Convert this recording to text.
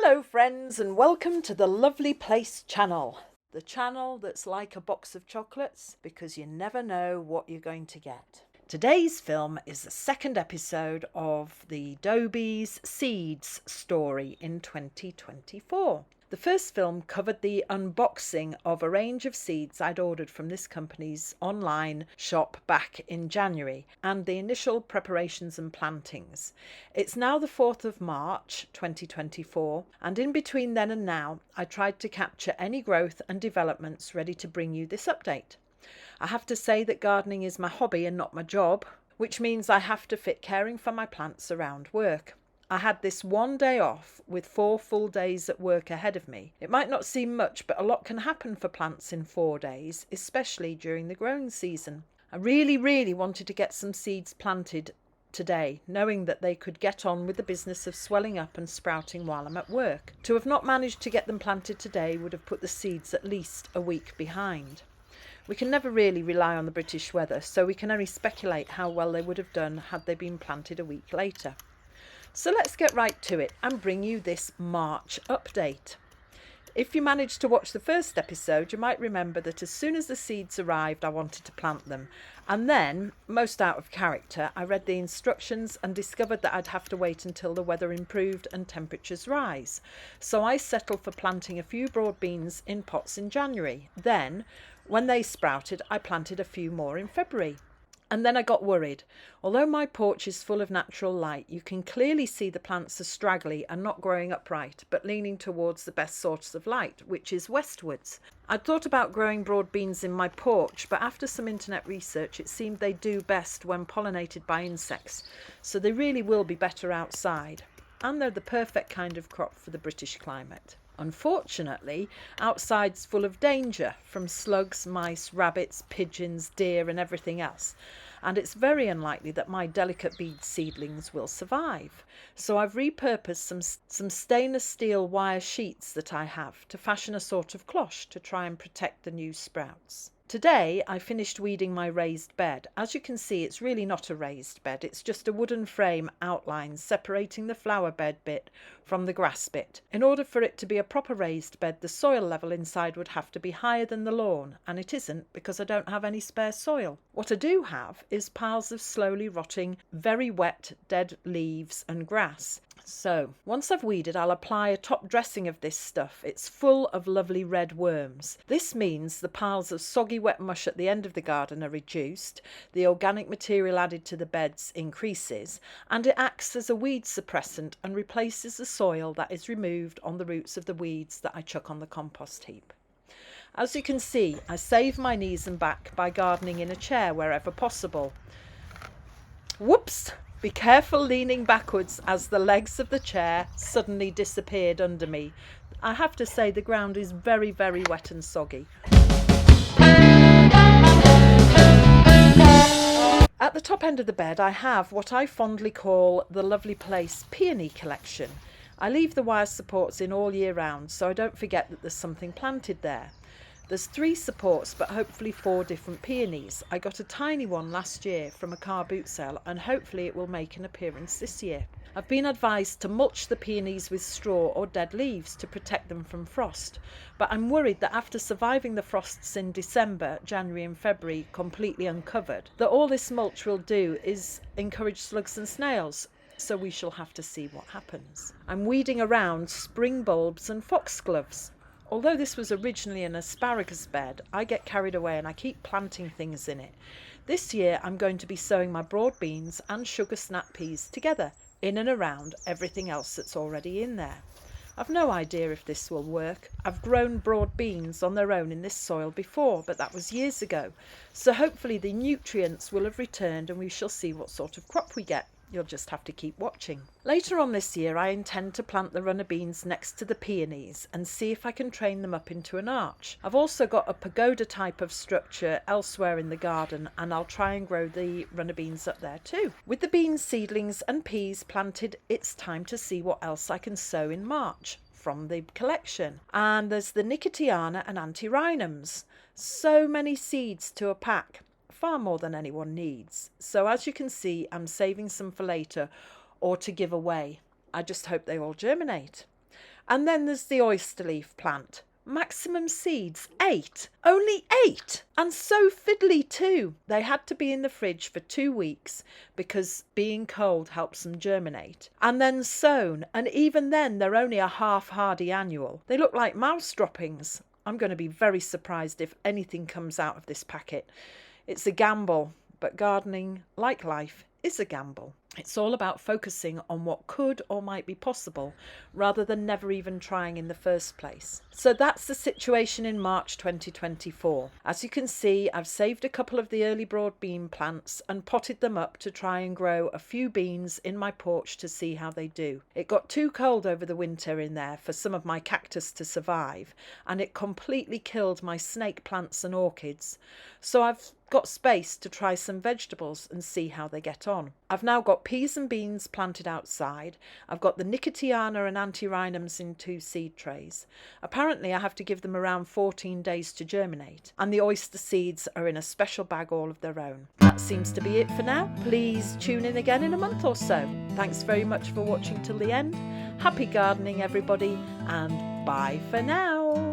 Hello friends and welcome to the Lovely Place channel. The channel that's like a box of chocolates because you never know what you're going to get. Today's film is the second episode of the Dobies Seeds story in 2024. The first film covered the unboxing of a range of seeds I'd ordered from this company's online shop back in January and the initial preparations and plantings. It's now the 4th of March 2024, and in between then and now I tried to capture any growth and developments ready to bring you this update. I have to say that gardening is my hobby and not my job, which means I have to fit caring for my plants around work. I had this one day off with 4 full days at work ahead of me. It might not seem much, but a lot can happen for plants in 4 days, especially during the growing season. I really wanted to get some seeds planted today, knowing that they could get on with the business of swelling up and sprouting while I'm at work. To have not managed to get them planted today would have put the seeds at least a week behind. We can never really rely on the British weather, so we can only speculate how well they would have done had they been planted a week later. So let's get right to it and bring you this March update. If you managed to watch the first episode, you might remember that as soon as the seeds arrived, I wanted to plant them. And then, most out of character, I read the instructions and discovered that I'd have to wait until the weather improved and temperatures rise. So I settled for planting a few broad beans in pots in January. Then, when they sprouted, I planted a few more in February. And then I got worried. Although my porch is full of natural light, you can clearly see the plants are straggly and not growing upright, but leaning towards the best source of light, which is westwards. I'd thought about growing broad beans in my porch, but after some internet research, it seemed they do best when pollinated by insects, so they really will be better outside. And they're the perfect kind of crop for the British climate. Unfortunately, outside's full of danger from slugs, mice, rabbits, pigeons, deer and everything else. And it's very unlikely that my delicate bead seedlings will survive. So I've repurposed some stainless steel wire sheets that I have to fashion a sort of cloche to try and protect the new sprouts. Today I finished weeding my raised bed. As you can see, it's really not a raised bed, it's just a wooden frame outline separating the flower bed bit from the grass bit. In order for it to be a proper raised bed, the soil level inside would have to be higher than the lawn, and it isn't because I don't have any spare soil. What I do have is piles of slowly rotting, very wet, dead leaves and grass. So, once I've weeded, I'll apply a top dressing of this stuff. It's full of lovely red worms. This means the piles of soggy wet mush at the end of the garden are reduced, the organic material added to the beds increases, and it acts as a weed suppressant and replaces the soil that is removed on the roots of the weeds that I chuck on the compost heap. As you can see, I save my knees and back by gardening in a chair wherever possible. Whoops! Be careful leaning backwards as the legs of the chair suddenly disappeared under me. I have to say the ground is very wet and soggy. At the top end of the bed I have what I fondly call the Lovely Place peony collection. I leave the wire supports in all year round so I don't forget that there's something planted there. There's 3 supports but hopefully 4 different peonies. I got a tiny one last year from a car boot sale and hopefully it will make an appearance this year. I've been advised to mulch the peonies with straw or dead leaves to protect them from frost, but I'm worried that after surviving the frosts in December, January and February completely uncovered, that all this mulch will do is encourage slugs and snails. So we shall have to see what happens. I'm weeding around spring bulbs and foxgloves. Although this was originally an asparagus bed, I get carried away and I keep planting things in it. This year I'm going to be sowing my broad beans and sugar snap peas together, in and around everything else that's already in there. I've no idea if this will work. I've grown broad beans on their own in this soil before, but that was years ago. So hopefully the nutrients will have returned and we shall see what sort of crop we get. You'll just have to keep watching. Later on this year I intend to plant the runner beans next to the peonies and see if I can train them up into an arch. I've also got a pagoda type of structure elsewhere in the garden and I'll try and grow the runner beans up there too. With the beans, seedlings and peas planted, it's time to see what else I can sow in March from the collection. And there's the Nicotiana and Antirrhinums. So many seeds to a pack. Far more than anyone needs. So as you can see, I'm saving some for later or to give away. I just hope they all germinate. And then there's the oyster leaf plant. Maximum seeds, 8. Only 8! And so fiddly too. They had to be in the fridge for 2 weeks because being cold helps them germinate. And then sown, and even then they're only a half hardy annual. They look like mouse droppings. I'm going to be very surprised if anything comes out of this packet. It's a gamble, but gardening, like life, is a gamble. It's all about focusing on what could or might be possible rather than never even trying in the first place. So that's the situation in March 2024. As you can see, I've saved a couple of the early broad bean plants and potted them up to try and grow a few beans in my porch to see how they do. It got too cold over the winter in there for some of my cactus to survive, and it completely killed my snake plants and orchids. So I've got space to try some vegetables and see how they get on. I've now got peas and beans planted outside. I've got the Nicotiana and Antirrhinums in 2 seed trays. Apparently I have to give them around 14 days to germinate, and the oyster seeds are in a special bag all of their own. That seems to be it for now. Please tune in again in a month or so. Thanks very much for watching till the end. Happy gardening everybody, and bye for now.